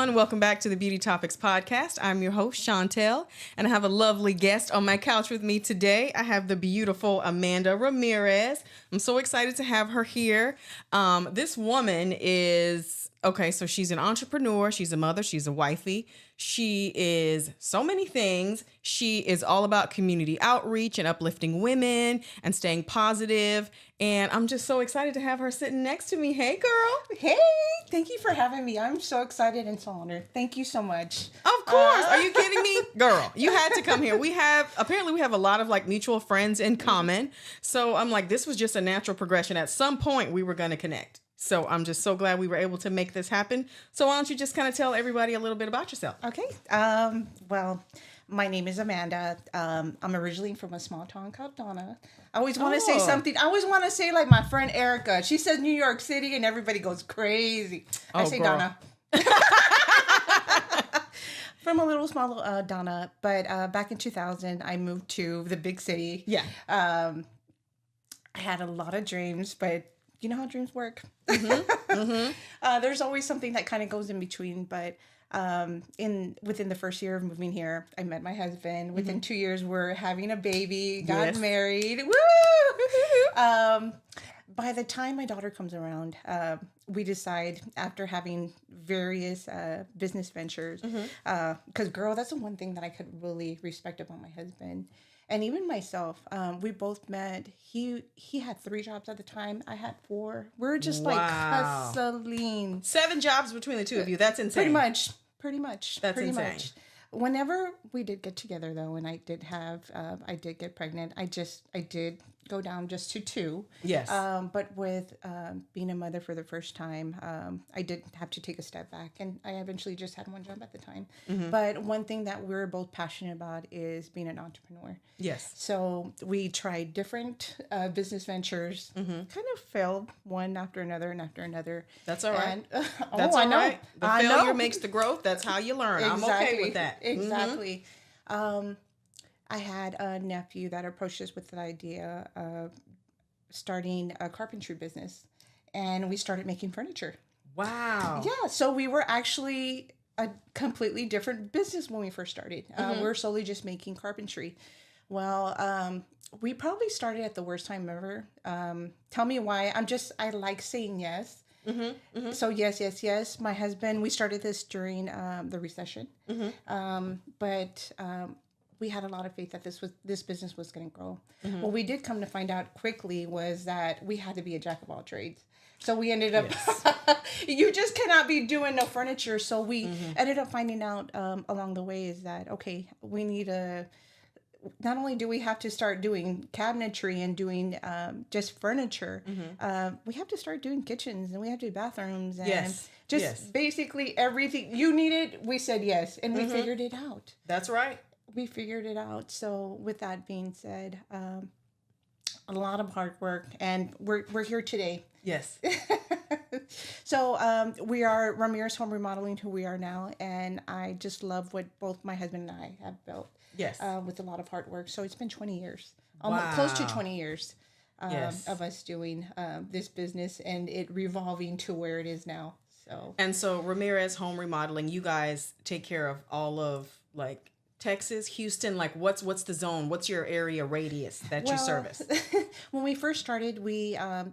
everyone. Welcome back to the Beauty Topics podcast. I'm your host, Chantel, and I have a lovely guest on my couch with me today. I have the beautiful Amanda Ramirez. I'm so excited to have her here. This woman is, okay, so she's an entrepreneur. She's a mother. She's a wifey. She is so many things. She is all about community outreach and uplifting women and staying positive. And I'm just so excited to have her sitting next to me. Hey, girl. Hey, thank you for having me. I'm so excited and so honored. Thank you so much. Of course. Are you kidding me? Girl, you had to come here. Apparently we have a lot of like mutual friends in common. So I'm like, this was just a natural progression. At some point we were going to connect. So I'm just so glad we were able to make this happen. So why don't you just kind of tell everybody a little bit about yourself? Okay. Well, my name is Amanda. I'm originally from a small town called Donna. I always want to say something. I always want to say like my friend Erica. She says New York City and everybody goes crazy. I say girl. Donna. From a little small Donna. But back in 2000, I moved to the big city. Yeah. I had a lot of dreams, but you know how dreams work. There's always something that kind of goes in between, but within the first year of moving here, I met my husband. Within 2 years, we're having a baby, got married. Woo! By the time my daughter comes around, we decide after having various business ventures, because girl, that's the one thing that I could really respect about my husband. And even myself, we both met. He had 3 jobs at the time. I had 4. We're just like hustling. 7 jobs between the two of you. That's insane. Pretty much. That's insane. Much. Whenever we did get together, though, and I did get pregnant. I did go down just to 2. Yes. But with being a mother for the first time, I did have to take a step back, and I eventually just had 1 job at the time. But one thing that we're both passionate about is being an entrepreneur. Yes. So we tried different business ventures, kind of failed one after another and after another. That's all right. And, That's all right. The failure makes the growth. That's how you learn. Exactly. I'm okay with that. Exactly. I had a nephew that approached us with the idea of starting a carpentry business, and we started making furniture. Wow. Yeah. So we were actually a completely different business when we first started. We were solely just making carpentry. Well, we probably started at the worst time ever. Tell me why. I like saying yes. So yes. My husband, we started this during the recession. But we had a lot of faith that this business was going to grow. What we did come to find out quickly was that we had to be a jack of all trades. So we ended up, you just cannot be doing no furniture. So we ended up finding out along the way is that, okay, we need not only do we have to start doing cabinetry and doing just furniture, we have to start doing kitchens, and we have to do bathrooms and basically everything you needed. We said yes, and we figured it out. That's right. We figured it out. So with that being said, a lot of hard work, and we're here today. Yes. So we are Ramirez Home Remodeling, who we are now, and I just love what both my husband and I have built. Yes. With a lot of hard work. So it's been 20 years, almost close to 20 years of us doing this business, and it revolving to where it is now. So Ramirez Home Remodeling, you guys take care of all of like Texas, Houston, like what's the zone? What's your area radius that you service? When we first started,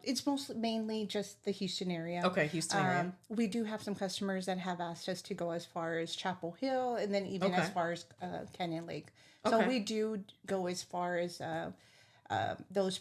it's mainly just the Houston area. Okay, Houston area. We do have some customers that have asked us to go as far as Chapel Hill, and then even as far as Canyon Lake. So we do go as far as those.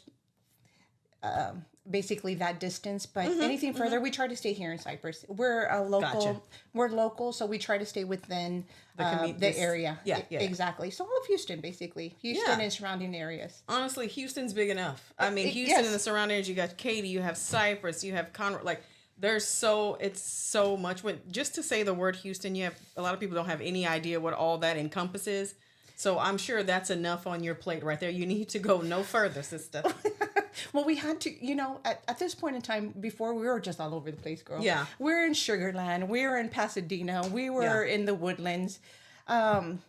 Basically that distance, but anything further, we try to stay here in Cypress. We're a local. Gotcha. We're local, so we try to stay within the area. Yeah, exactly. So all of Houston, basically, Houston and surrounding areas. Honestly, Houston's big enough. I mean, Houston and the surrounding areas. You got Katy, you have Cypress, you have Conroe. Like, it's so much. Just to say the word Houston, you have a lot of people don't have any idea what all that encompasses. So I'm sure that's enough on your plate right there. You need to go no further, sister. Well, we had to, at this point in time, before we were just all over the place, girl. Yeah. We're in Sugar Land. We were in Pasadena. We were in the Woodlands. And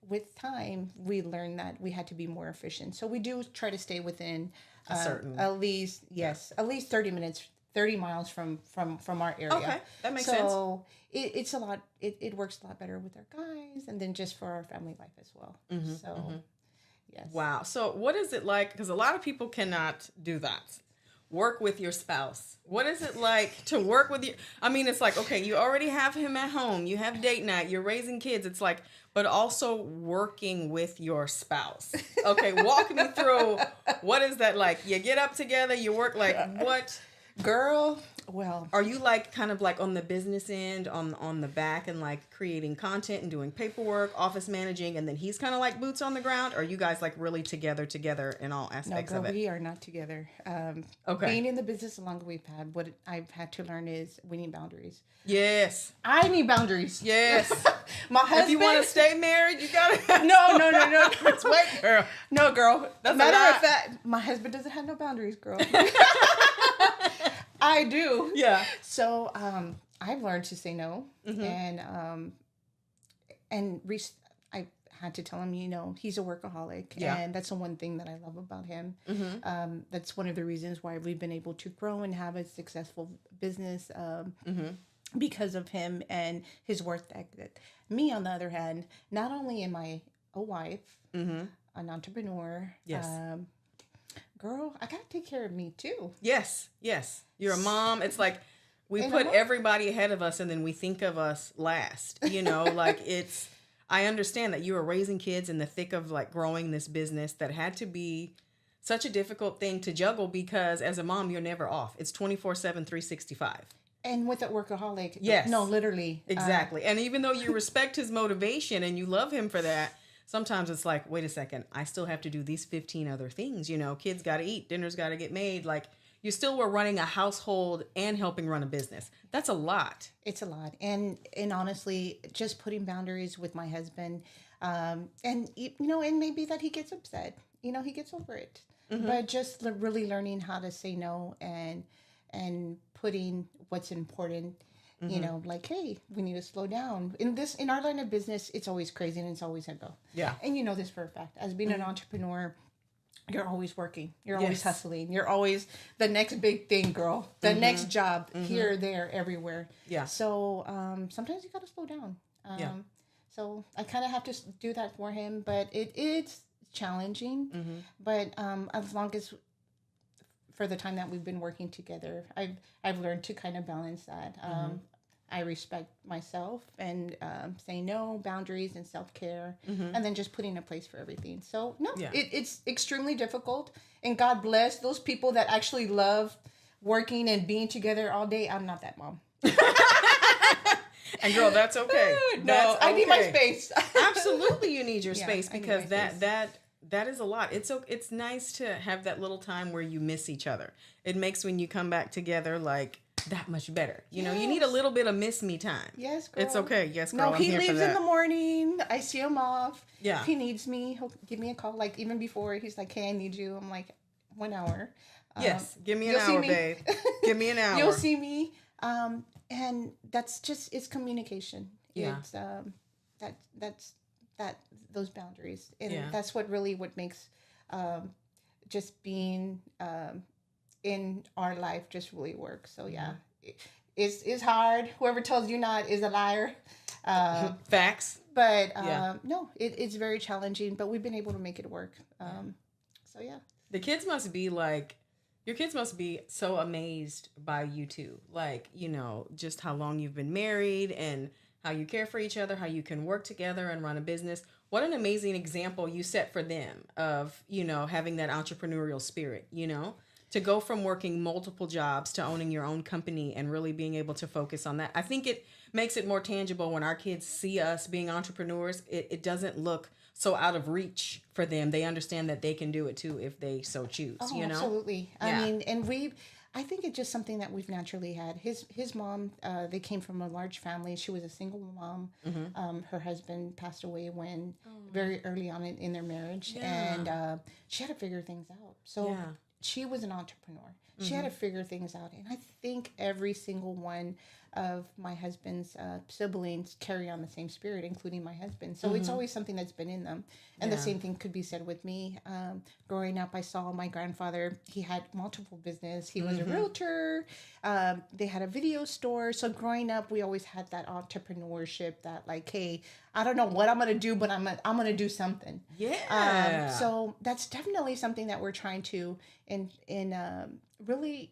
with time, we learned that we had to be more efficient. So we do try to stay within a certain at least 30 minutes 30 miles from our area. Okay, that makes sense. So it's a lot. It works a lot better with our guys, and then just for our family life as well. Yes. Wow. So what is it like? Because a lot of people cannot do that. Work with your spouse. What is it like to work with you? I mean, it's like, okay, you already have him at home. You have date night. You're raising kids. It's like, but also working with your spouse. Okay, walk me through, what is that like? You get up together, you work, like what? Girl, well, Are you like kind of like on the business end, on the back, and like creating content and doing paperwork, office managing, and then he's kind of like boots on the ground? Or are you guys like really together in all no, aspects girl, of it? we are not together. Okay. Being in the business the longer we've had, what I've had to learn is we need boundaries. Yes. I need boundaries. Yes. My husband. If you want to stay married, you gotta. No. Wait, girl. No, girl. That's a Matter lot. of fact, my husband doesn't have no boundaries, girl. I do. Yeah. So I've learned to say no, and I had to tell him, he's a workaholic, and that's the one thing that I love about him. That's one of the reasons why we've been able to grow and have a successful business because of him and his work ethic. Me, on the other hand, not only am I a wife, an entrepreneur, Yes. Girl, I gotta take care of me too. Yes. You're a mom. It's like we And put I'm- everybody ahead of us, and then we think of us last. Like it's. I understand that you are raising kids in the thick of like growing this business that had to be such a difficult thing to juggle, because as a mom, you're never off. It's 24/7, 365. And with a workaholic, Yes. no, literally, Exactly. And even though you respect his motivation and you love him for that, sometimes it's like, wait a second, I still have to do these 15 other things. Kids got to eat, dinner's got to get made. Like, you still were running a household and helping run a business. That's a lot. It's a lot, and honestly, just putting boundaries with my husband, and maybe that he gets upset. He gets over it, but just really learning how to say no and putting what's important. Like, hey, we need to slow down. In our line of business, it's always crazy and it's always a go. Yeah. And you know this for a fact. As being an entrepreneur, you're always working. You're always Yes. hustling. You're always the next big thing, girl. The next job, here, there, everywhere. Yeah. So sometimes you got to slow down. Yeah. So I kind of have to do that for him, but it's challenging. But as long as for the time that we've been working together, I've learned to kind of balance that. I respect myself and say no, boundaries and self-care, and then just putting a place for everything. So no, Yeah. it's extremely difficult, and God bless those people that actually love working and being together all day. I'm not that mom. And girl, that's okay. No, I need my space. Absolutely, you need your Yeah, space, I need because my space. that is a lot. It's nice to have that little time where you miss each other. It makes when you come back together like that much better. You need a little bit of miss me time. Yes, girl. It's okay. Yes, girl. No, I'm he here for leaves that. in the morning. I see him off. Yeah. If he needs me, he'll give me a call. Like, even before, he's like, hey, I need you. I'm like, 1 hour. Yes. Give me an you'll see hour, me. babe. Give me an hour. You'll see me. And that's just, it's communication. Yeah. It's those boundaries. And Yeah. that's what makes just being in our life just really work. So yeah, it's hard. Whoever tells you not is a liar. Facts. But Yeah. no, it's very challenging, but we've been able to make it work. So yeah. The kids must be like, your kids must be so amazed by you too. Like, just how long you've been married and how you care for each other, how you can work together and run a business. What an amazing example you set for them of, having that entrepreneurial spirit, to go from working multiple jobs to owning your own company and really being able to focus on that. I think it makes it more tangible when our kids see us being entrepreneurs. It doesn't look so out of reach for them. They understand that they can do it too if they so choose, Oh, absolutely. Yeah. I mean, and I think it's just something that we've naturally had. His mom, they came from a large family. She was a single mom. Her husband passed away very early on in their marriage, and she had to figure things out. So she was an entrepreneur. She had to figure things out, and I think every single one of my husband's siblings carry on the same spirit, including my husband. So it's always something that's been in them. And the same thing could be said with me. Growing up, I saw my grandfather. He had multiple business. He was a realtor. They had a video store. So growing up, we always had that entrepreneurship that like, hey, I don't know what I'm going to do, but I'm going to do something. Yeah. So that's definitely something that we're trying to really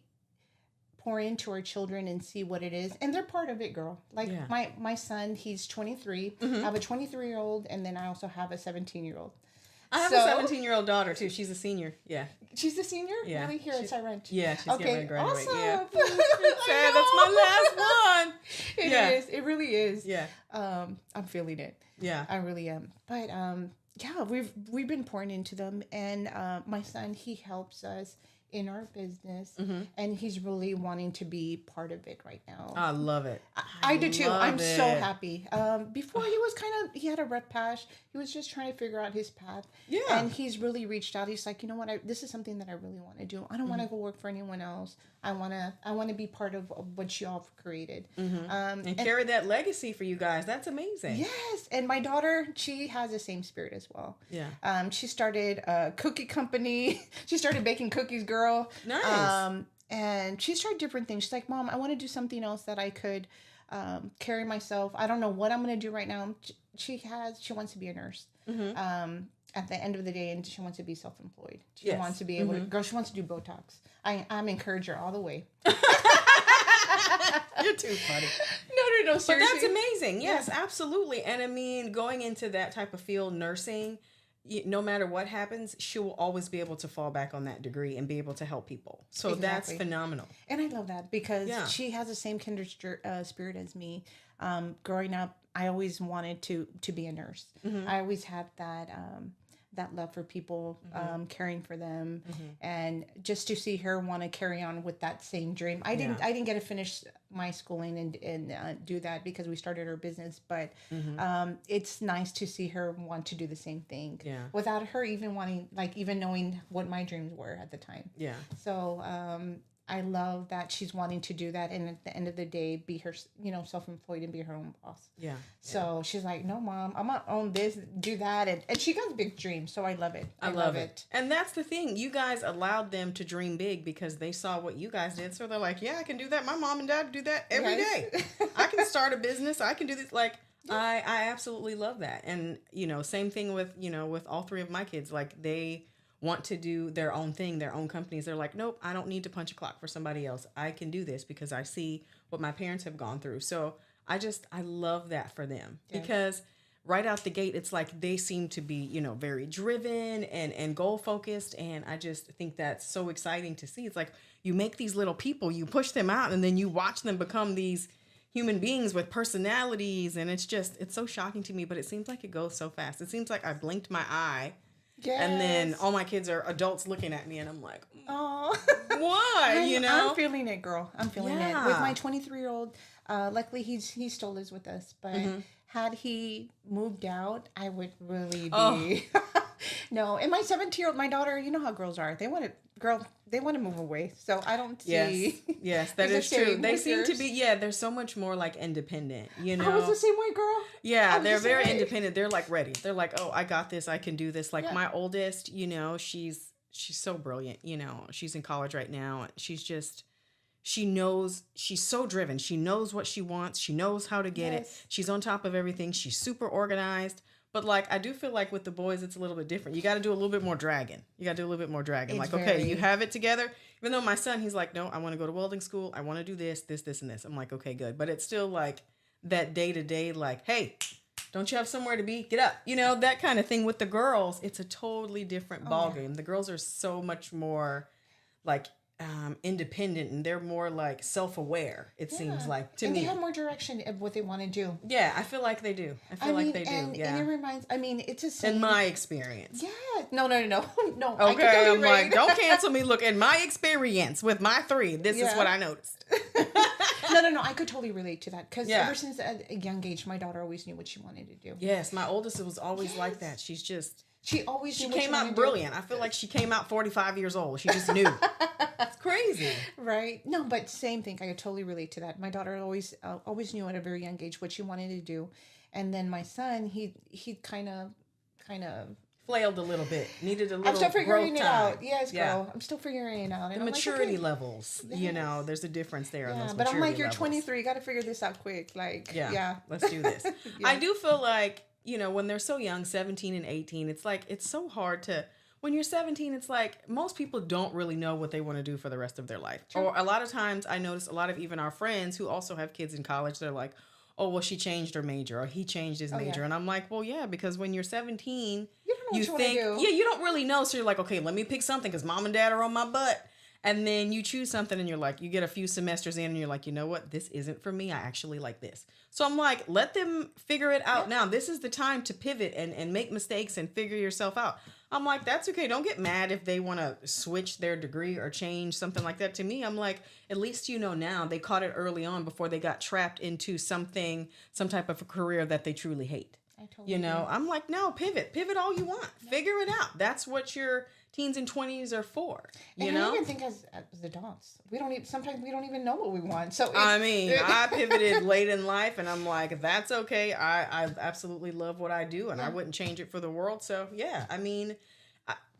pour into our children and see what it is. And they're part of it, girl. Like my son, he's 23. I have a 23-year-old, and then I also have a 17-year-old. I have a 17-year-old daughter too. She's a senior. Yeah. She's a senior? Yeah. Really? Here at Ranch? Yeah, she's getting ready to graduate. Awesome. Yeah. Sad, that's my last one. It is. It really is. Yeah. I'm feeling it. Yeah. I really am. But yeah, we've been pouring into them, and my son, he helps us in our business, and he's really wanting to be part of it right now. I love it. I do too. I'm so happy. Before he had a rough patch. He was just trying to figure out his path. Yeah. And he's really reached out. He's like, you know what? This is something that I really want to do. I don't want to go work for anyone else. I want to be part of what y'all have created. And carry that legacy for you guys. That's amazing. Yes. And my daughter, she has the same spirit as well. Yeah. She started a cookie company. She started baking cookies, girl. Nice. And she's tried different things. She's like, Mom, I want to do something else that I could carry myself. I don't know what I'm going to do right now. She wants to be a nurse. At the end of the day, and she wants to be self-employed. She wants to be able to, she wants to do Botox. I'm encouraging her all the way. You're too funny. No, seriously. But that's amazing. Yes, absolutely. And I mean, going into that type of field, nursing, no matter what happens, she will always be able to fall back on that degree and be able to help people. So that's phenomenal. And I love that because she has the same kindred spirit as me. Growing up, I always wanted to be a nurse. I always had that love for people, caring for them, and just to see her want to carry on with that same dream. I didn't get to finish my schooling and do that because we started our business, but it's nice to see her want to do the same thing without her even knowing what my dreams were at the time. Yeah. So I love that she's wanting to do that, and at the end of the day, be her, self-employed and be her own boss. Yeah. So she's like, no, Mom, I'm gonna own this, do that, and she got big dreams. So I love it. I love it. And that's the thing. You guys allowed them to dream big because they saw what you guys did. So they're like, yeah, I can do that. My mom and dad do that every day. I can start a business. I can do this. Like, I absolutely love that. And same thing with with all three of my kids. Like, they want to do their own thing, their own companies. They're like, nope, I don't need to punch a clock for somebody else. I can do this because I see what my parents have gone through. So I love that for them because right out the gate, it's like they seem to be, very driven and goal focused. And I just think that's so exciting to see. It's like you make these little people, you push them out, and then you watch them become these human beings with personalities. And it's so shocking to me, but it seems like it goes so fast. It seems like I blinked my eye. Yes. And then all my kids are adults looking at me, and I'm like, oh, why? I'm feeling it, girl. I'm feeling it. With my 23-year-old, luckily he still lives with us. But had he moved out, I would really be. No, and my 17-year-old, my daughter, you know how girls are. They want to move away. So I don't see. Yes, that is true. They seem to be, they're so much more like independent, I was the same way, girl. Yeah, they're very independent. They're like ready. They're like, oh, I got this. I can do this. Like my oldest, she's so brilliant. She's in college right now. She knows, she's so driven. She knows what she wants. She knows how to get it. She's on top of everything. She's super organized. But I do feel like with the boys, it's a little bit different. You got to do a little bit more dragging. Okay, you have it together. Even though my son, he's like, no, I want to go to welding school. I want to do this, and this. I'm like, okay, good. But it's still like that day to day, like, hey, don't you have somewhere to be? Get up. That kind of thing. With the girls, it's a totally different ballgame. The girls are so much more like independent, and they're more like self-aware, it seems like to me. And they have more direction of what they want to do. Yeah, I feel like they do. And it reminds, it's a same. In my experience. Yeah. No. No. Okay, I'm like, don't cancel me. Look, in my experience with my 3, this is what I noticed. No. I could totally relate to that because ever since a young age, my daughter always knew what she wanted to do. Yes, my oldest was always like that. She's just... She always came out brilliant. I feel like she came out 45 years old. She just knew. crazy. Right. No, but same thing. I could totally relate to that. My daughter always knew at a very young age what she wanted to do. And then my son, he kind of Flailed a little bit. Needed a little I'm still figuring growth it time. out. Yes, girl. I'm still figuring it out. The And I'm maturity like, okay. levels, you know, there's a difference there. Yeah, on those but I'm like, you're levels. 23. Got to figure this out quick. Like, yeah. Let's do this. Yeah. I do feel like, you know, when they're so young, 17 and 18, it's like, it's so hard to, when you're 17, it's like most people don't really know what they want to do for the rest of their life. True. Or a lot of times I notice a lot of even our friends who also have kids in college, they're like, oh, well, she changed her major or he changed his major. Yeah. And I'm like, well, yeah, because when you're 17, You don't know what you think, want to do. yeah, you don't really know. So you're like, okay, let me pick something because mom and dad are on my butt. And then you choose something and you're like, you get a few semesters in and you're like, you know what? This isn't for me. I actually like this. So I'm like, let them figure it out now. This is the time to pivot and make mistakes and figure yourself out. I'm like, that's okay. Don't get mad if they want to switch their degree or change something like that. To me, I'm like, at least you know now they caught it early on before they got trapped into some type of a career that they truly hate. I totally You know, agree. I'm like, no, pivot all you want. Figure it out. That's what your teens and 20s are for. You And know? I even think as adults, sometimes we don't even know what we want. So I mean, I pivoted late in life and I'm like, that's okay. I absolutely love what I do and I wouldn't change it for the world. So yeah, I mean,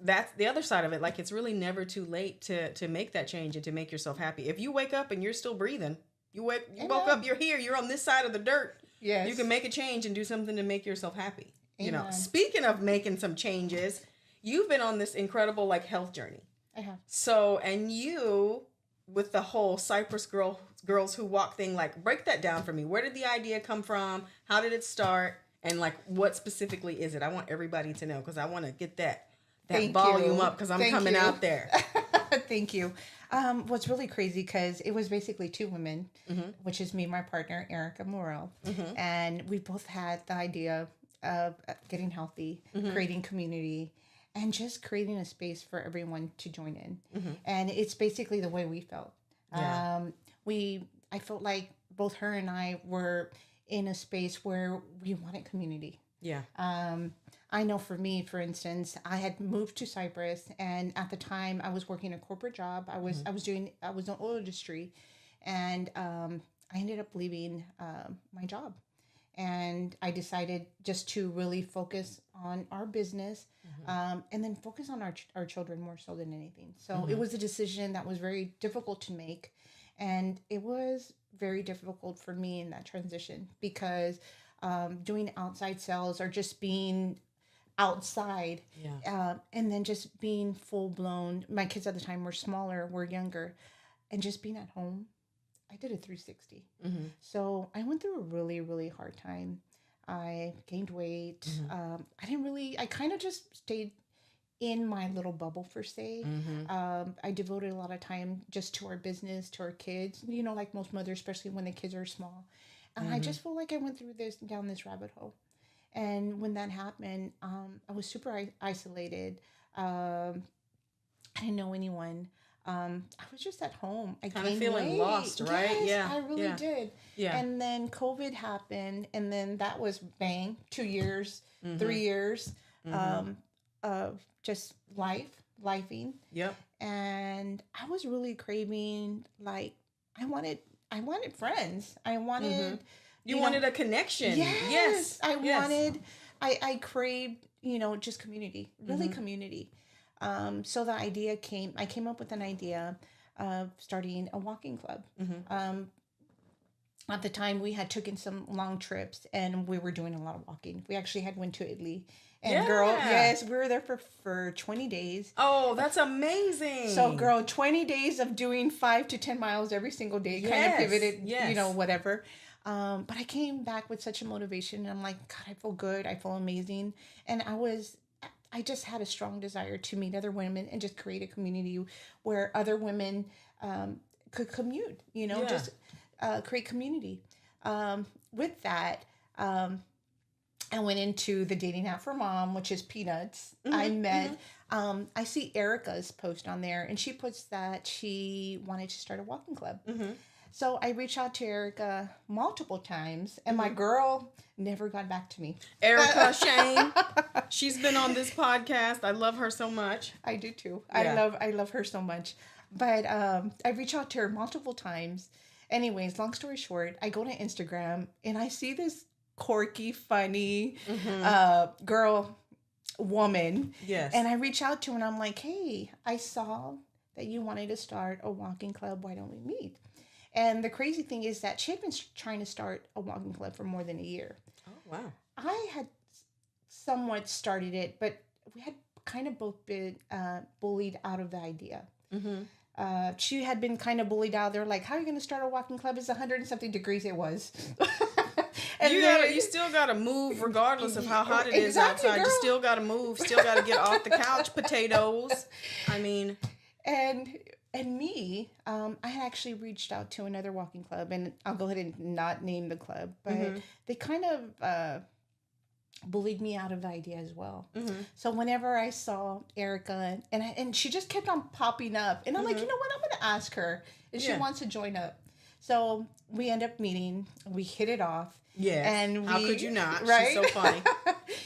that's the other side of it. Like, it's really never too late to make that change and to make yourself happy. If you wake up and you're still breathing, you woke up, you're here, you're on this side of the dirt. Yes. You can make a change and do something to make yourself happy. You know, Amen. speaking of making some changes, you've been on this incredible like health journey. I have. So, and you with the whole Cypress girls who walk thing, like break that down for me. Where did the idea come from? How did it start? And like, what specifically is it? I want everybody to know because I want to get that Thank volume you. up because I'm Thank coming you. out there. Thank you. What's really crazy because it was basically two women, which is me and my partner, Erica Morel. And we both had the idea of getting healthy, creating community, and just creating a space for everyone to join in. And it's basically the way we felt. Yeah. I felt like both her and I were in a space where we wanted community. Yeah. I know for me, for instance, I had moved to Cyprus, and at the time I was working a corporate job. I was in oil industry, and I ended up leaving my job, and I decided just to really focus on our business, and then focus on our children more so than anything. So it was a decision that was very difficult to make, and it was very difficult for me in that transition because doing outside sales or just being outside and then just being full blown. My kids at the time were smaller, were younger, and just being at home, I did a 360. So I went through a really, really hard time. I gained weight. I kind of just stayed in my little bubble per se. I devoted a lot of time just to our business, to our kids, you know, like most mothers, especially when the kids are small. And I just feel like I went through down this rabbit hole. And when that happened, I was super isolated. I didn't know anyone. I was just at home. I Kind of gained feeling weight. lost, right? Yes, Yeah. I really did. Yeah. And then COVID happened, and then that was bang, 2 years, 3 years of just lifing. Yep. And I was really craving, like, I wanted friends. I wanted You wanted a connection. Yes. I craved, just community, really community. So I came up with an idea of starting a walking club. At the time we had taken some long trips and we were doing a lot of walking. We actually went to Italy. And girl, yes, we were there for 20 days. Oh, that's amazing. So girl, 20 days of doing 5 to 10 miles every single day, kind of pivoted, whatever. But I came back with such a motivation and I'm like, God, I feel good. I feel amazing. And I just had a strong desire to meet other women and just create a community where other women could commute, just create community. With that, I went into the dating app for mom, which is Peanuts. I met, I see Erica's post on there and she puts that she wanted to start a walking club. So I reached out to Erica multiple times and my girl never got back to me. Erica Shane. She's been on this podcast. I love her so much. I do too. Yeah. I love her so much. But I reach out to her multiple times. Anyways, long story short, I go to Instagram and I see this quirky, funny woman. Yes. And I reach out to her and I'm like, hey, I saw that you wanted to start a walking club. Why don't we meet? And the crazy thing is that she had been trying to start a walking club for more than a year. Oh, wow. I had somewhat started it, but we had kind of both been bullied out of the idea. She had been kind of bullied out. They're like, how are you going to start a walking club? It's 100 and something degrees it was. And you still got to move regardless of how hot it is outside. Girl. You still got to move. Still got to get off the couch. Potatoes. I mean. And me, I had actually reached out to another walking club, and I'll go ahead and not name the club, but they kind of bullied me out of the idea as well. So whenever I saw Erica, and she just kept on popping up, and I'm like, you know what, I'm going to ask her if she wants to join up. So we end up meeting, we hit it off. Yeah. And how could you not? Right? She's so funny.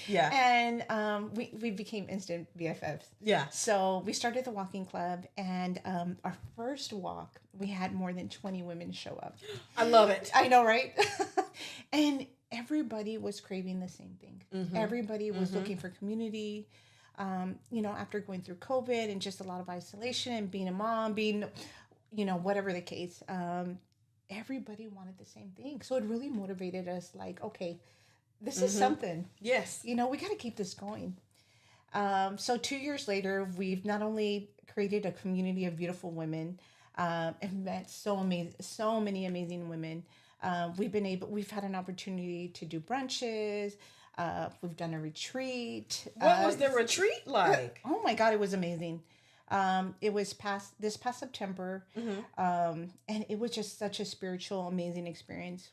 Yeah. And we became instant BFFs. Yeah. So we started the walking club, and our first walk, we had more than 20 women show up. I love it. I know, right? And everybody was craving the same thing. Everybody was looking for community. After going through COVID and just a lot of isolation and being a mom, being, whatever the case, everybody wanted the same thing. So it really motivated us, like, okay, this is something. Yes. We got to keep this going. So 2 years later, we've not only created a community of beautiful women and met so many amazing women. We've had an opportunity to do brunches. We've done a retreat. What was the retreat like? Oh my God, it was amazing. It was this past September, and it was just such a spiritual, amazing experience.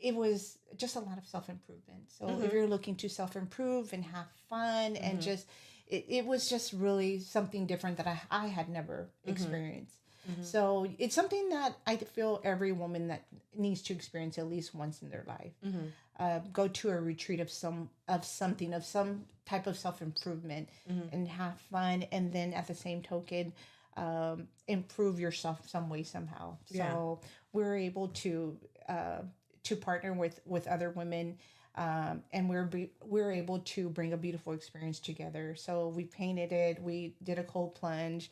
It was just a lot of self-improvement. So if you're looking to self-improve and have fun and just, it was just really something different that I had never experienced. So it's something that I feel every woman that needs to experience at least once in their life. Go to a retreat of some type of self-improvement and have fun. And then at the same token, improve yourself some way, somehow. So we're able to partner with other women, and we're able to bring a beautiful experience together. So we painted it, we did a cold plunge,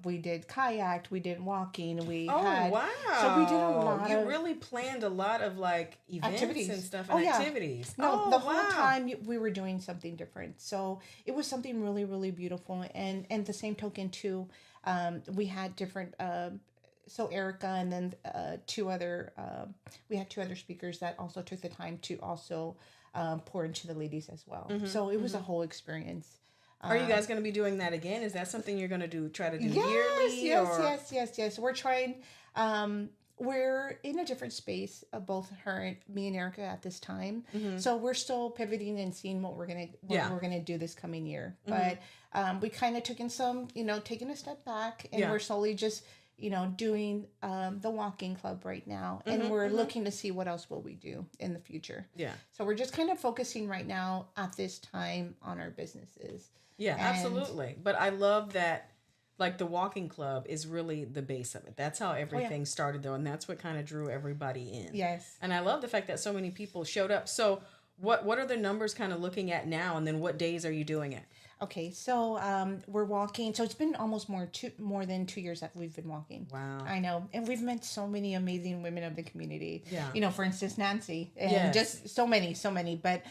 we did kayak, we did walking, wow. So we did a lot. You really planned a lot of like events activities and stuff and activities. No, the whole time we were doing something different. So it was something really, really beautiful. And the same token too, we had different. So Erica and then we had two other speakers that also took the time to also pour into the ladies as well. So it was a whole experience. Are you guys going to be doing that again? Is that something you're going to try to do yearly? Yes. We're trying. We're in a different space, both me and Erica at this time. So we're still pivoting and seeing what we're gonna do this coming year. But we kind of taking a step back, and we're slowly just doing the walking club right now, and we're looking to see what else will we do in the future. Yeah. So we're just kind of focusing right now at this time on our businesses. Yeah, absolutely. But I love that, like, the walking club is really the base of it. That's how everything started, though, and that's what kind of drew everybody in. Yes. And I love the fact that so many people showed up. So what are the numbers kind of looking at now, and then what days are you doing it? Okay, so we're walking. So it's been almost more than 2 years that we've been walking. Wow. I know. And we've met so many amazing women of the community. Yeah. For instance, Nancy. And just so many. But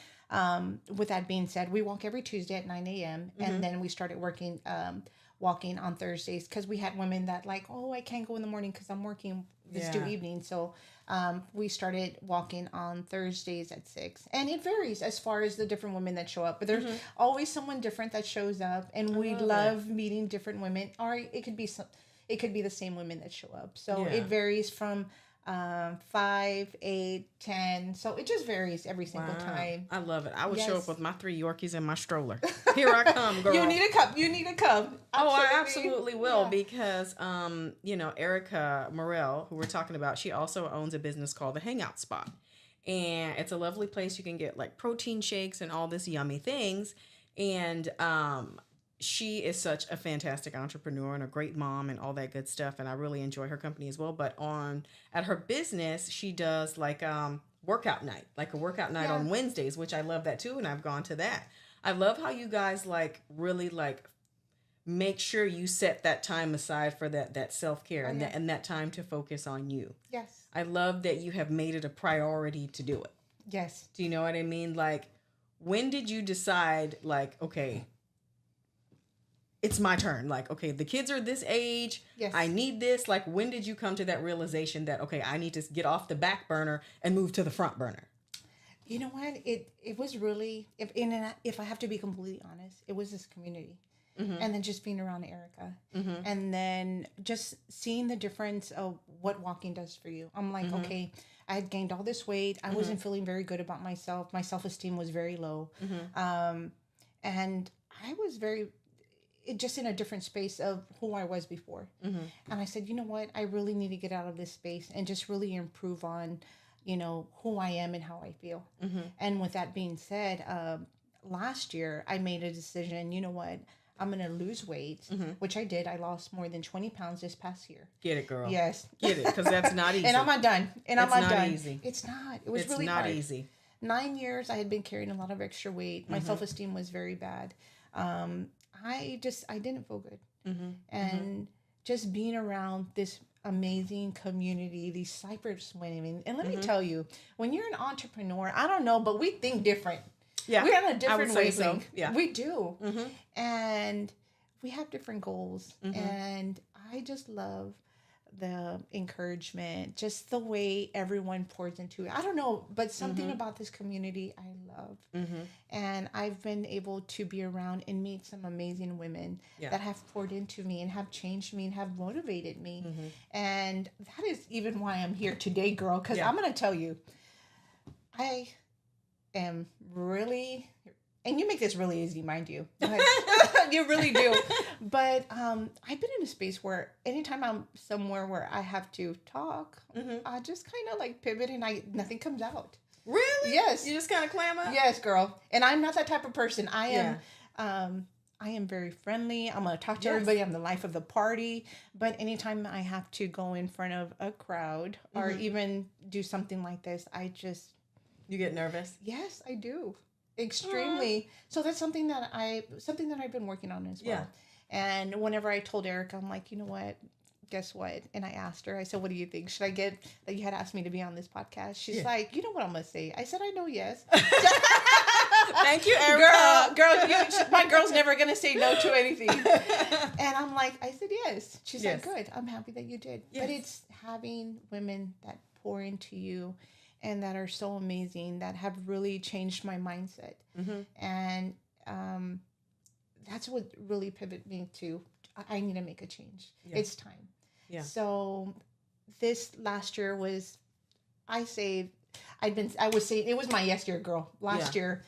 with that being said, we walk every Tuesday at 9 a.m. And then we started walking on Thursdays, because we had women that like, oh, I can't go in the morning because I'm working this due evening. So we started walking on Thursdays at 6. And it varies as far as the different women that show up. But there's always someone different that shows up. And we love meeting different women. Or it could be the same women that show up. So it varies from 5, 8, 10. So it just varies every single time. I love it. I would show up with my 3 Yorkies and my stroller. Here I come, girl. You need to come. Absolutely. Oh, I absolutely will, because Erica Morel, who we're talking about, she also owns a business called The Hangout Spot. And it's a lovely place. You can get like protein shakes and all this yummy things. And she is such a fantastic entrepreneur and a great mom and all that good stuff. And I really enjoy her company as well. But at her business, she does like workout night, like a workout night on Wednesdays, which I love that too. And I've gone to that. I love how you guys like really like make sure you set that time aside for that self-care and that time to focus on you. Yes. I love that you have made it a priority to do it. Yes. Do you know what I mean? Like, when did you decide, like, okay, it's my turn. Like, okay, the kids are this age. Yes. I need this. Like, when did you come to that realization that, okay, I need to get off the back burner and move to the front burner? You know what? It was really, if I have to be completely honest, it was this community. Mm-hmm. And then just being around Erica. Mm-hmm. And then just seeing the difference of what walking does for you. I'm like, okay, I had gained all this weight. I wasn't feeling very good about myself. My self-esteem was very low. And I was just in a different space of who I was before. And I said, you know what? I really need to get out of this space and just really improve on, you know, who I am and how I feel. And with that being said, last year I made a decision, you know what? I'm going to lose weight, which I did. I lost more than 20 pounds this past year. Get it, girl. Yes. Get it, because that's not easy. And I'm not done. It's not easy. It's not. It was really hard. It's not easy. 9 years, I had been carrying a lot of extra weight. My self-esteem was very bad. I didn't feel good. And just being around this amazing community, these Cypress women. And let me tell you, when you're an entrepreneur, I don't know, but we think different. Yeah, we're on a different wavelength. So. Yeah, we do, and we have different goals. And I just love the encouragement, just the way everyone pours into it. I don't know, but something about this community I love, and I've been able to be around and meet some amazing women that have poured into me and have changed me and have motivated me, and that is even why I'm here today, girl. Because I'm gonna tell you, I am really, and you make this really easy, mind you. You really do. But I've been in a space where anytime I'm somewhere where I have to talk, I just kind of like pivot and nothing comes out. Really? Yes. You just kind of clam up? Yes, girl. And I'm not that type of person. I am very friendly. I'm going to talk to everybody. I'm the life of the party. But anytime I have to go in front of a crowd or even do something like this, You get nervous? Yes, I do. Extremely. So that's something that I've been working on as well. Yeah. And whenever I told Erica, I'm like, you know what? Guess what? And I asked her, I said, what do you think? Should I get that you had asked me to be on this podcast? She's like, you know what I'm going to say? I said, I know yes. Thank you, Erica. Girl, my girl's never going to say no to anything. And I'm like, I said yes. She's like, good. I'm happy that you did. Yes. But it's having women that pour into you and that are so amazing, that have really changed my mindset. And that's what really pivoted me to, I need to make a change. Yeah. It's time. Yeah. So this last year was, I was saying, it was my yes year, girl. Last year,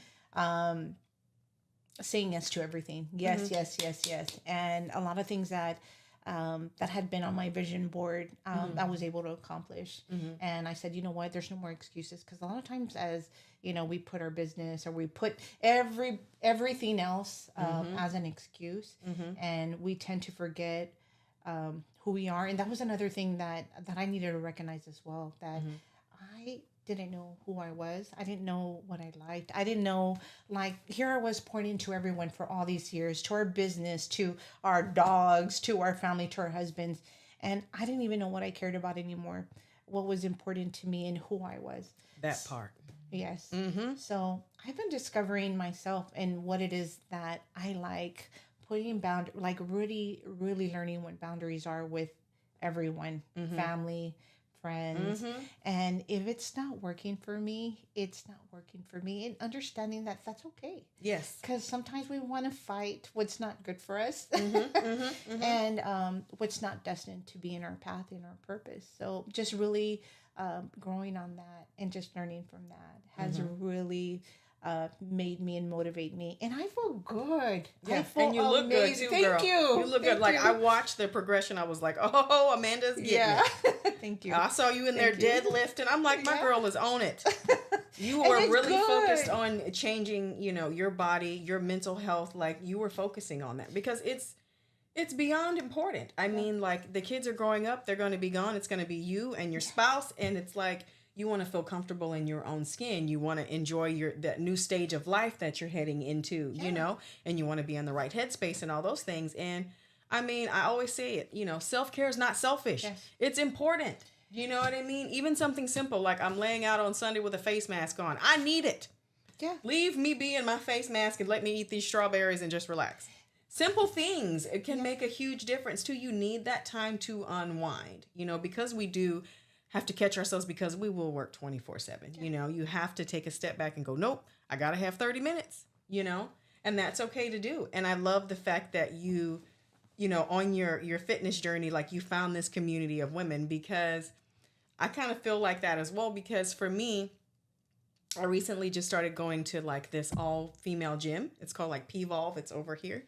saying yes to everything. Yes, yes, yes, yes. And a lot of things that had been on my vision board, I was able to accomplish. And I said, you know what, there's no more excuses. Because a lot of times as, you know, we put our business or we put everything else as an excuse. And we tend to forget who we are. And that was another thing that I needed to recognize as well, that I didn't know who I was. I didn't know what I liked. I didn't know, like, here I was pointing to everyone for all these years, to our business, to our dogs, to our family, to our husbands. And I didn't even know what I cared about anymore, what was important to me and who I was. That part. Yes. So I've been discovering myself and what it is that I like, putting like really, really learning what boundaries are with everyone, family, friends. And if it's not working for me, it's not working for me, and understanding that that's okay. Yes. Because sometimes we want to fight what's not good for us and what's not destined to be in our path, in our purpose. So just really growing on that and just learning from that has really made me and motivate me, and I feel good. Yeah, I feel and you look good too, girl. Thank you. You look good. Like, I watched the progression. I was like, oh, Amanda's getting it. Thank you. I saw you in there deadlifting. I'm like, my girl is on it. You were really focused on changing, your body, your mental health. Like you were focusing on that because it's beyond important. I mean, like the kids are growing up, they're going to be gone. It's going to be you and your spouse. And it's like, you want to feel comfortable in your own skin. You want to enjoy that new stage of life that you're heading into, and you want to be in the right headspace and all those things. And I mean, I always say it, self-care is not selfish. Yes. It's important. You know what I mean? Even something simple like I'm laying out on Sunday with a face mask on. I need it. Yeah. Leave me be in my face mask and let me eat these strawberries and just relax. Simple things. It can make a huge difference too. You need that time to unwind, because we do have to catch ourselves because we will work 24/7. You have to take a step back and go, nope, I got to have 30 minutes, and that's okay to do. And I love the fact that you on your fitness journey, like you found this community of women, because I kind of feel like that as well, because for me, I recently just started going to like this all female gym. It's called like P-Volve. It's over here.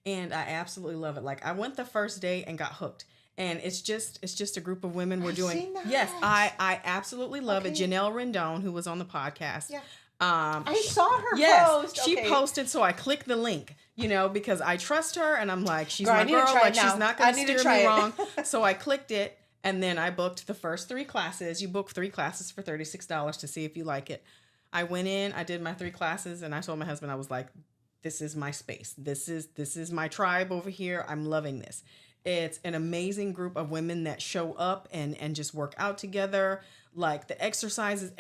And I absolutely love it. Like I went the first day and got hooked. And it's just a group of women. We're doing. Yes, I absolutely love it. Janelle Rendon, who was on the podcast. Yeah. I saw her post. She posted, so I clicked the link, because I trust her, and I'm like, she's my girl, like she's not going to steer me wrong. So I clicked it, and then I booked the first 3 classes. You book 3 classes for $36 to see if you like it. I went in, I did my 3 classes, and I told my husband, I was like, this is my space. This is my tribe over here. I'm loving this. It's an amazing group of women that show up and just work out together. Like the exercises,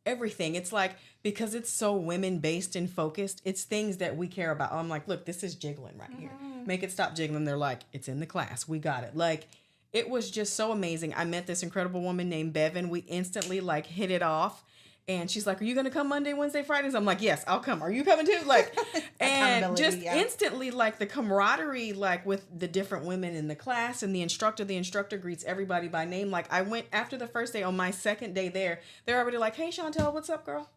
everything. It's like, because it's so women based and focused, it's things that we care about. I'm like, look, this is jiggling right here. Make it stop jiggling. They're like, it's in the class. We got it. Like, it was just so amazing. I met this incredible woman named Bevan. We instantly like hit it off. And she's like, are you going to come Monday, Wednesday, Fridays? I'm like, yes, I'll come. Are you coming too? Like, and just instantly, like the camaraderie, like with the different women in the class and the instructor greets everybody by name. Like I went after the first day, on my second day there, they're already like, hey, Chantel, what's up, girl?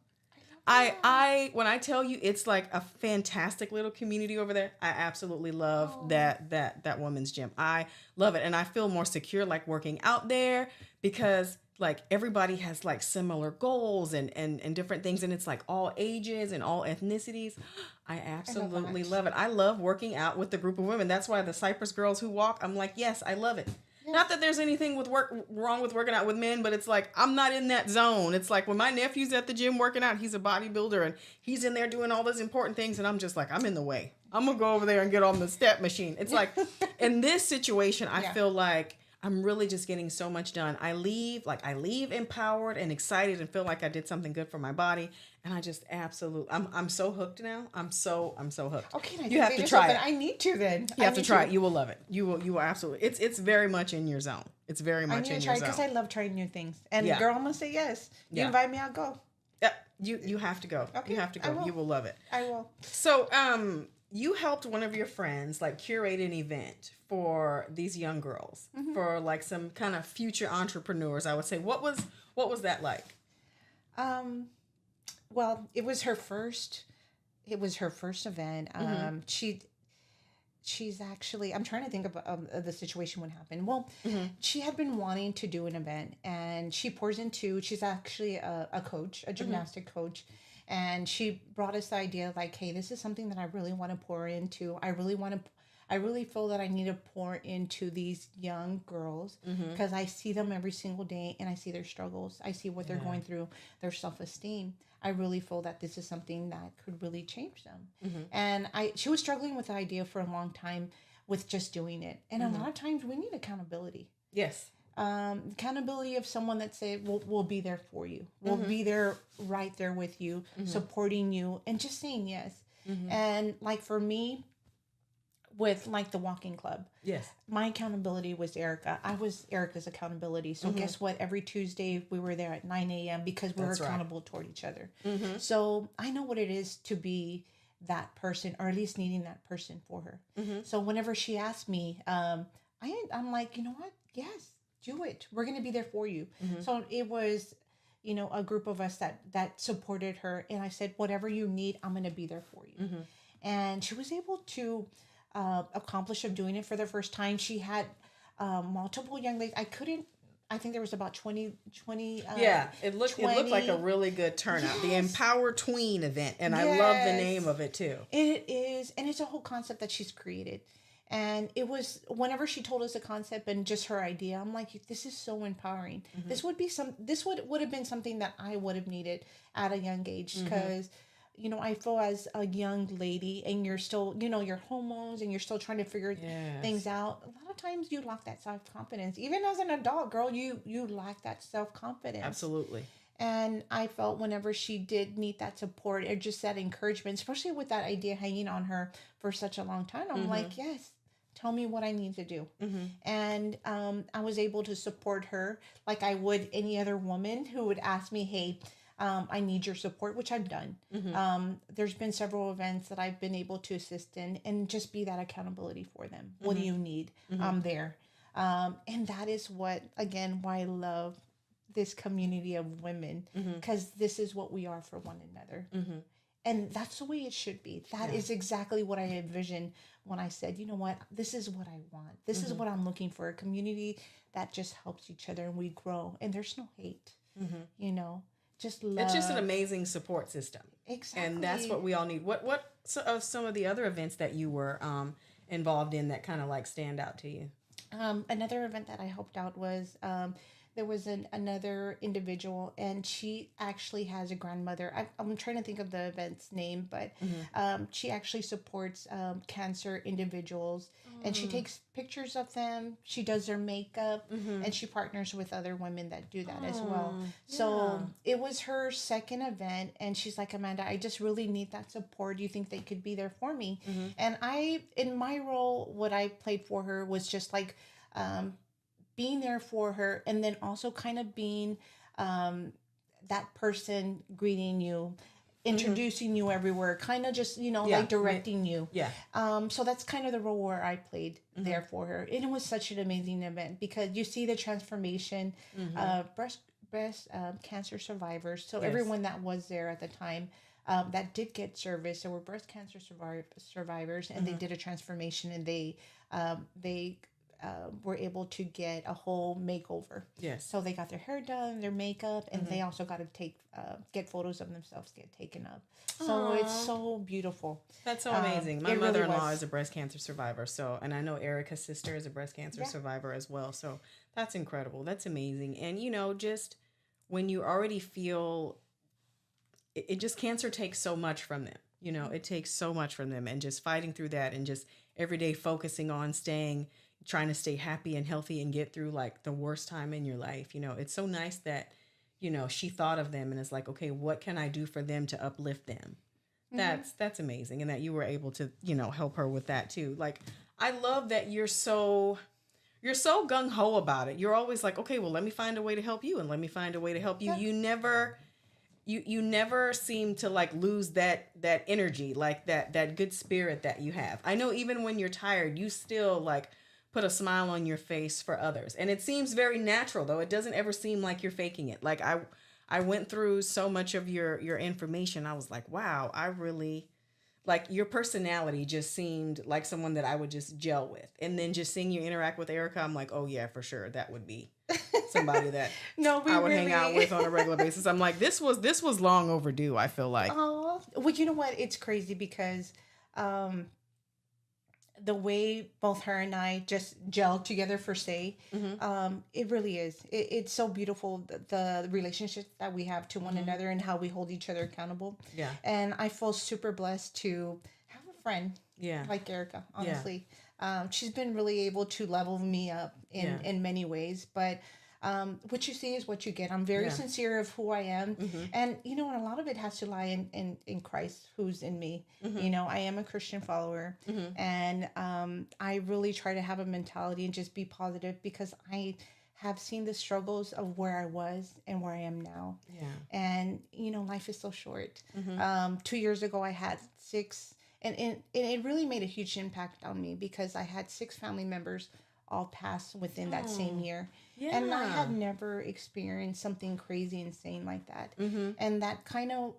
When I tell you, it's like a fantastic little community over there. I absolutely love that women's gym. I love it. And I feel more secure, like working out there, because like everybody has like similar goals and different things. And it's like all ages and all ethnicities. I absolutely love it. I love working out with the group of women. That's why the Cypress Girls Who Walk, I'm like, yes, I love it. Yeah. Not that there's anything wrong with working out with men, but it's like, I'm not in that zone. It's like when my nephew's at the gym working out, he's a bodybuilder and he's in there doing all those important things. And I'm just like, I'm in the way. I'm going to go over there and get on the step machine. It's like, in this situation, I feel like I'm really just getting so much done. I leave empowered and excited and feel like I did something good for my body. And I just absolutely, I'm so hooked now. I'm so hooked. Okay, you have to try it. I need to then. You have to try it. You will love it. You will absolutely. It's very much in your zone. It's very much in your zone. I need to try because I love trying new things. And girl, I'm gonna say yes. You invite me, I'll go. Yeah, you have to go. Okay, you have to go. You will love it. I will. So you helped one of your friends like curate an event for these young girls, for like some kind of future entrepreneurs, I would say. What was that like? Well, it was her first event. She's actually, I'm trying to think of the situation when it happened. Well, she had been wanting to do an event, and she's actually a coach, a gymnastic coach. And she brought us the idea like, hey, this is something that I really want to pour into. I really feel that I need to pour into these young girls because I see them every single day and I see their struggles. I see what they're going through, their self-esteem. I really feel that this is something that could really change them. And she was struggling with the idea for a long time with just doing it. And a lot of times we need accountability. Yes. Accountability of someone that say, we'll be there for you. We'll be there right there with you, supporting you and just saying yes. And like for me, with like the walking club, yes, my accountability was Erica. I was Erica's accountability. So guess what? Every Tuesday we were there at 9 a.m. because we were accountable toward each other. So I know what it is to be that person, or at least needing that person for her. So whenever she asked me, I'm like, you know what? Yes. Do it. We're going to be there for you. So it was, a group of us that supported her. And I said, whatever you need, I'm going to be there for you. And she was able to accomplish of doing it for the first time. She had multiple young ladies. I think there was about 20. Yeah, it looked like a 20. really good turnout. The Yes. Empower Tween event, and I love the name Yes. of it too. It is, and it's a whole concept that she's created. And it was whenever she told us the concept and just her idea, I'm like, this is so empowering. This would have been something that I would have needed at a young age because I feel as a young lady and you're still, your hormones and you're still trying to figure things out. A lot of times you lack that self-confidence. Even as an adult girl, you lack that self-confidence. Absolutely. And I felt whenever she did need that support or just that encouragement, especially with that idea hanging on her for such a long time, I'm like, yes, tell me what I need to do. And I was able to support her like I would any other woman who would ask me, hey, I need your support, which I've done. There's been several events that I've been able to assist in and just be that accountability for them. What do you need? I'm there. And that is what, again, why I love this community of women, because this is what we are for one another. And that's the way it should be. That is exactly what I envisioned when I said, you know what, this is what I want. This is what I'm looking for. A community that just helps each other and we grow. And there's no hate, just love. It's just an amazing support system. Exactly. And that's what we all need. What some of the other events that you were involved in that kind of like stand out to you? Another event that I helped out was there was another individual, and she actually has a grandmother. I'm trying to think of the event's name, but she actually supports cancer individuals, and she takes pictures of them. She does their makeup, and she partners with other women that do that as well. So it was her second event, and she's like, Amanda, I just really need that support. Do you think they could be there for me? And in my role, what I played for her was just like being there for her, and then also kind of being that person greeting you, introducing you everywhere, kind of just, like directing you. Yeah. So that's kind of the role where I played there for her. And it was such an amazing event because you see the transformation of breast cancer survivors. So everyone that was there at the time that did get service, there were breast cancer survivors, and they did a transformation, and they were able to get a whole makeover. Yes. So they got their hair done, their makeup, and they also got to get photos of themselves get taken up. So it's so beautiful. That's so amazing. My mother-in-law is a breast cancer survivor. So, and I know Erica's sister is a breast cancer survivor as well. So that's incredible. That's amazing. And, just when you already feel it just cancer takes so much from them. It takes so much from them, and just fighting through that and just every day focusing on trying to stay happy and healthy and get through like the worst time in your life. It's so nice that, she thought of them and is like, okay, what can I do for them to uplift them? That's amazing. And that you were able to, help her with that too. Like, I love that you're so gung ho about it. You're always like, okay, well, let me find a way to help you, and let me find a way to help you. Yeah. You never seem to like lose that energy, like that good spirit that you have. I know even when you're tired, you still like put a smile on your face for others. And it seems very natural, though. It doesn't ever seem like you're faking it. Like I went through so much of your information. I was like, wow, I really like your personality just seemed like someone that I would just gel with. And then just seeing you interact with Erica, I'm like, oh yeah, for sure. That would be somebody that I would hang out with on a regular basis. I'm like, this was long overdue, I feel like. Oh, well, you know what? It's crazy because the way both her and I just gel together for say, it really is. It's so beautiful, the relationship that we have to one another and how we hold each other accountable. Yeah. And I feel super blessed to have a friend like Erica, honestly. Yeah. She's been really able to level me up in many ways, but what you see is what you get. I'm very sincere of who I am. And, and a lot of it has to lie in Christ who's in me. I am a Christian follower, and I really try to have a mentality and just be positive because I have seen the struggles of where I was and where I am now. Yeah. And, life is so short. 2 years ago, I had 6, and it really made a huge impact on me because I had 6 family members all pass within that same year. Yeah. And I had never experienced something crazy insane like that. And that kind of,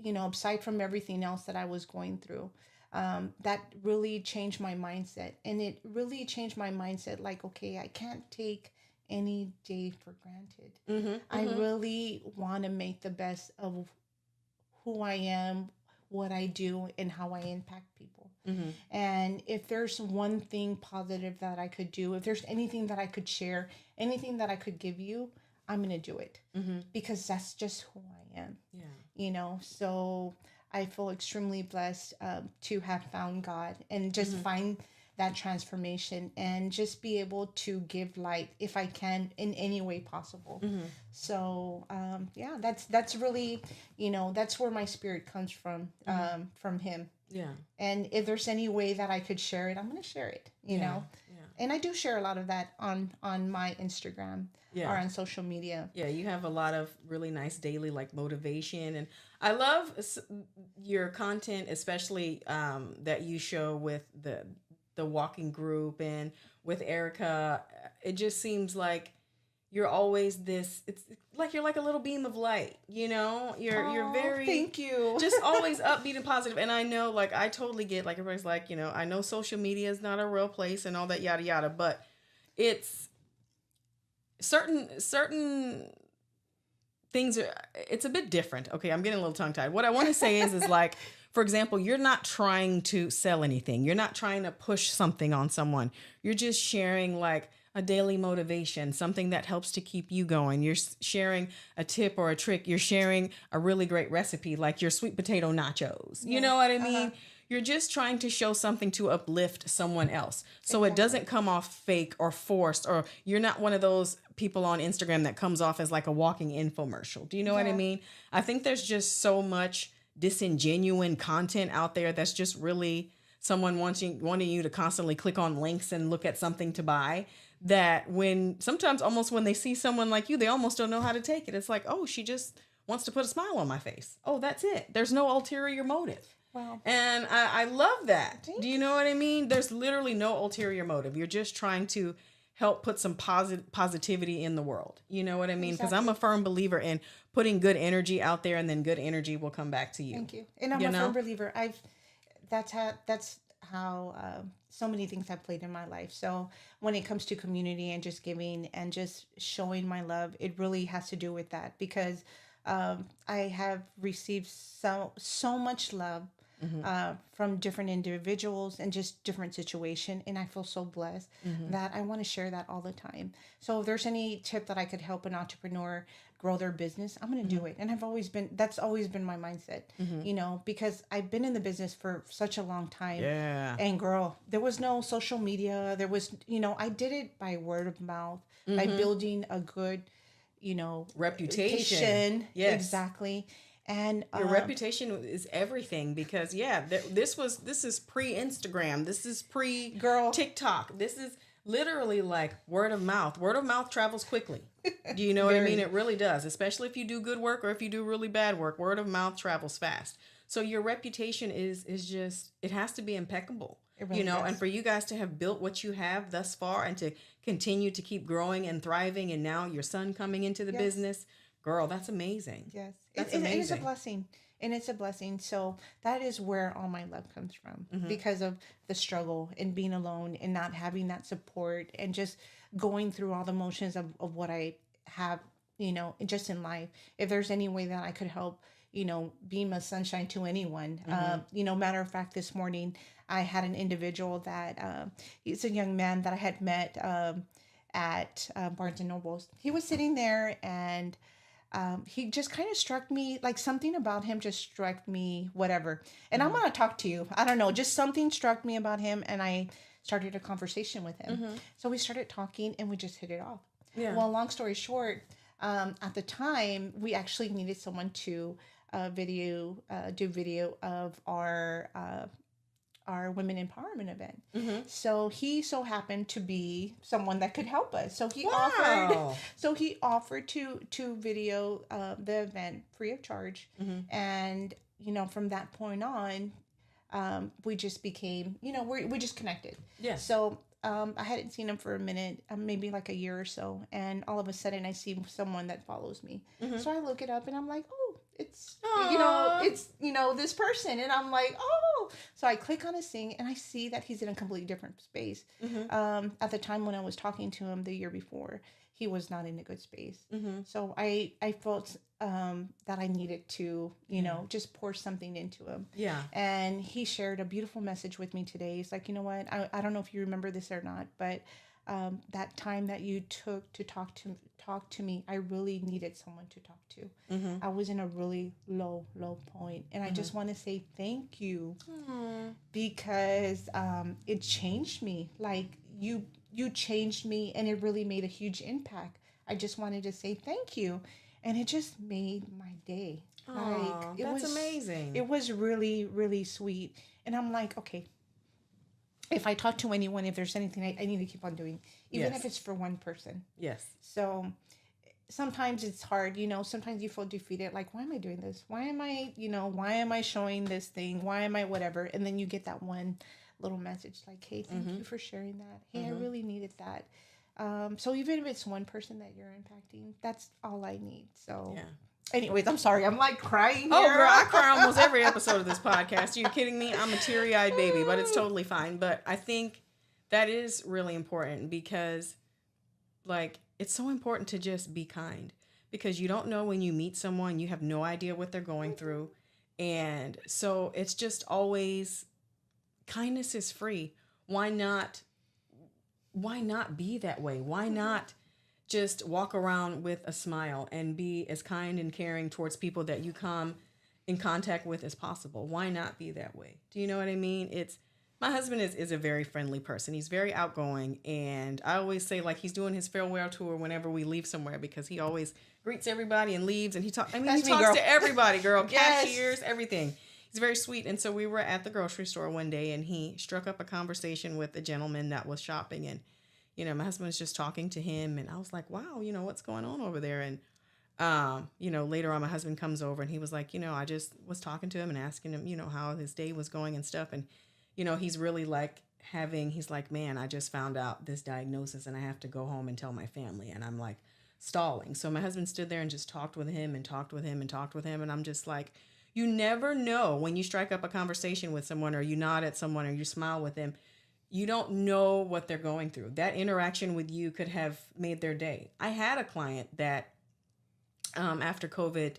aside from everything else that I was going through, that really changed my mindset. And it really changed my mindset like, okay, I can't take any day for granted. Mm-hmm. I really want to make the best of who I am, what I do, and how I impact people. Mm-hmm. And if there's one thing positive that I could do, if there's anything that I could share, anything that I could give you, I'm going to do it Mm-hmm. because that's just who I am. Yeah. You know, so I feel extremely blessed to have found God and just find that transformation and just be able to give light if I can in any way possible. So yeah, that's really, you know, that's where my spirit comes from him. Yeah. And if there's any way that I could share it, I'm going to share it, you know. Yeah. And I do share a lot of that on my Instagram Yeah. or on social media. Yeah, you have a lot of really nice daily like motivation, and I love your content, especially that you show with the walking group and with Erica. It just seems like you're always this. It's like you're like a little beam of light. You know, you're very Thank you. just always upbeat and positive. And I know, like, I totally get, like, everybody's like, you know, I know social media is not a real place and all that yada yada, but it's certain things are, it's a bit different. Okay, I'm getting a little tongue tied. What I want to say is like, for example, you're not trying to sell anything. You're not trying to push something on someone. You're just sharing like a daily motivation, something that helps to keep you going. You're sharing a tip or a trick. You're sharing a really great recipe, like your sweet potato nachos. You know what I mean? You're just trying to show something to uplift someone else. So it doesn't come off fake or forced, or you're not one of those people on Instagram that comes off as like a walking infomercial. Do you know what I mean? I think there's just so much disingenuine content out there that's just really someone wanting you to constantly click on links and look at something to buy, that sometimes almost when they see someone like you, they almost don't know how to take it. It's like, oh, she just wants to put a smile on my face. Oh, that's it. There's no ulterior motive. Wow. And I love that. Thanks. Do you know what I mean? There's literally no ulterior motive. You're just trying to help put some positivity in the world. You know what I mean? Because I'm a firm believer in putting good energy out there, and then good energy will come back to you. Thank you. And I'm a firm believer. That's how so many things have played in my life. So when it comes to community and just giving and just showing my love, it really has to do with that, because I have received so much love from different individuals and just different situation, and I feel so blessed that I want to share that all the time. So if there's any tip that I could help an entrepreneur grow their business, I'm going to do it. And that's always been my mindset, you know, because I've been in the business for such a long time. Yeah. And girl, there was no social media. There was, you know, I did it by word of mouth, by building a good, you know, reputation. Yes. Exactly. And your reputation is everything, because this is pre-Instagram. This is pre-TikTok. This is literally like word of mouth. Word of mouth travels quickly. Do you know what I mean? It really does, especially if you do good work or if you do really bad work. Word of mouth travels fast. So your reputation is just, it has to be impeccable. Really, you know, does. And for you guys to have built what you have thus far and to continue to keep growing and thriving, and now your son coming into the business, girl, that's amazing. Yes. That's amazing. It's a blessing. And it's a blessing. So that is where all my love comes from, because of the struggle and being alone and not having that support and just going through all the motions of what I have, you know, just in life. If there's any way that I could help, you know, beam a sunshine to anyone. You know, matter of fact, this morning I had an individual that he's a young man that I had met at Barnes and Nobles. He was sitting there, and he just kind of struck me, like something about him just struck me, whatever. And I'm going to talk to you. I don't know, just something struck me about him, and I started a conversation with him. So we started talking, and we just hit it off. Yeah. Well, long story short, at the time, we actually needed someone to do video of our women empowerment event. So he so happened to be someone that could help us. So he offered to video the event free of charge. And, you know, from that point on, we just became, you know, we just connected. Yeah. So I hadn't seen him for a minute, maybe like a year or so. And all of a sudden I see someone that follows me. So I look it up, and I'm like, oh, this person. And I'm like, oh. So I click on his thing and I see that he's in a completely different space. At the time when I was talking to him the year before, he was not in a good space. So I felt that I needed to, just pour something into him. Yeah. And he shared a beautiful message with me today. He's like, you know what? I don't know if you remember this or not, but that time that you took to talk to me, I really needed someone to talk to. I was in a really low point, and I just want to say thank you because it changed me. Like you changed me, and it really made a huge impact. I just wanted to say thank you, and it just made my day. That's amazing. It was really, really sweet, and I'm like, okay. If I talk to anyone, if there's anything I need to keep on doing, even if it's for one person. Yes. So sometimes it's hard, sometimes you feel defeated. Like, why am I doing this? Why am I showing this thing? Why am I whatever? And then you get that one little message like, hey, thank you for sharing that. Hey, I really needed that. So even if it's one person that you're impacting, that's all I need. So yeah. Anyways, I'm sorry. I'm like crying here. Oh, girl, I cry almost every episode of this podcast. Are you kidding me? I'm a teary-eyed baby, but it's totally fine. But I think that is really important because, like, it's so important to just be kind because you don't know when you meet someone, you have no idea what they're going through. And so it's just always, kindness is free. Why not be that way? Why not just walk around with a smile and be as kind and caring towards people that you come in contact with as possible? Why not be that way? Do you know what I mean? My husband is a very friendly person. He's very outgoing. And I always say, like, he's doing his farewell tour whenever we leave somewhere because he always greets everybody and leaves. And he talks to everybody, girl. Yes. Cashiers, everything. He's very sweet. And so we were at the grocery store one day and he struck up a conversation with a gentleman that was shopping. And my husband was just talking to him and I was like, wow, what's going on over there? And, later on my husband comes over and he was like, I just was talking to him and asking him, how his day was going and stuff. And, he's really he's like, man, I just found out this diagnosis and I have to go home and tell my family. And I'm like stalling. So my husband stood there and just talked with him and talked with him and talked with him. And I'm just like, you never know when you strike up a conversation with someone or you nod at someone or you smile with them. You don't know what they're going through. That interaction with you could have made their day. I had a client that after COVID,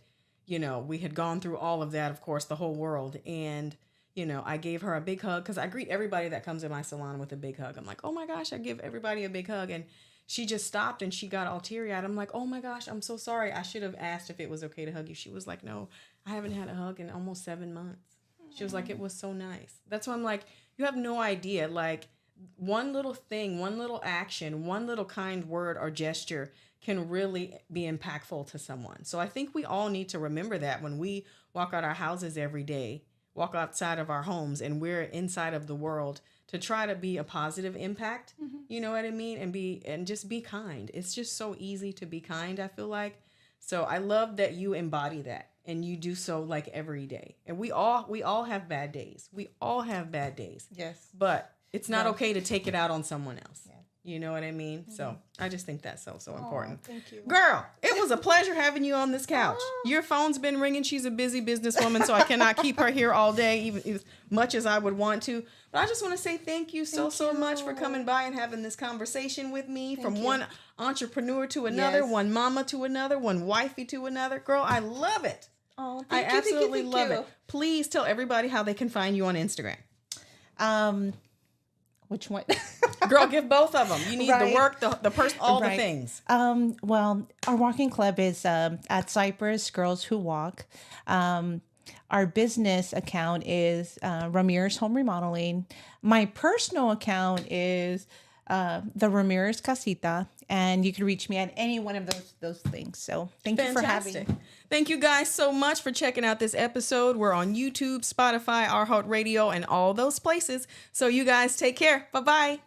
we had gone through all of that, of course, the whole world. And, I gave her a big hug because I greet everybody that comes in my salon with a big hug. I'm like, oh my gosh, I give everybody a big hug. And she just stopped and she got all teary-eyed. I'm like, oh my gosh, I'm so sorry. I should have asked if it was okay to hug you. She was like, no, I haven't had a hug in almost 7 months. She was like, it was so nice. That's why I'm like, you have no idea. Like one little thing, one little action, one little kind word or gesture can really be impactful to someone. So I think we all need to remember that when we walk out our houses every day, walk outside of our homes, and we're inside of the world to try to be a positive impact. You know what I mean? And just be kind. It's just so easy to be kind, I feel like. So I love that you embody that and you do so like every day. And we all have bad days. We all have bad days. Yes. But it's not okay to take it out on someone else. Yeah. You know what I mean? So I just think that's so important. Thank you. Girl, it was a pleasure having you on this couch. Your phone's been ringing. She's a busy businesswoman, so I cannot keep her here all day, even as much as I would want to. But I just want to say thank you so much for coming by and having this conversation with me. From one entrepreneur to another, one mama to another, one wifey to another. Girl, I love it. Oh, I absolutely love it. Please tell everybody how they can find you on Instagram. Which one? Girl, give both of them. You need the work, the person, all the things. Well, our walking club is at Cypress Girls Who Walk. Our business account is Ramirez Home Remodeling. My personal account is the Ramirez Casita, and you can reach me at any one of those things. So thank you for having me. Thank you guys so much for checking out this episode. We're on YouTube, Spotify, iHeartRadio, and all those places. So you guys take care. Bye-bye.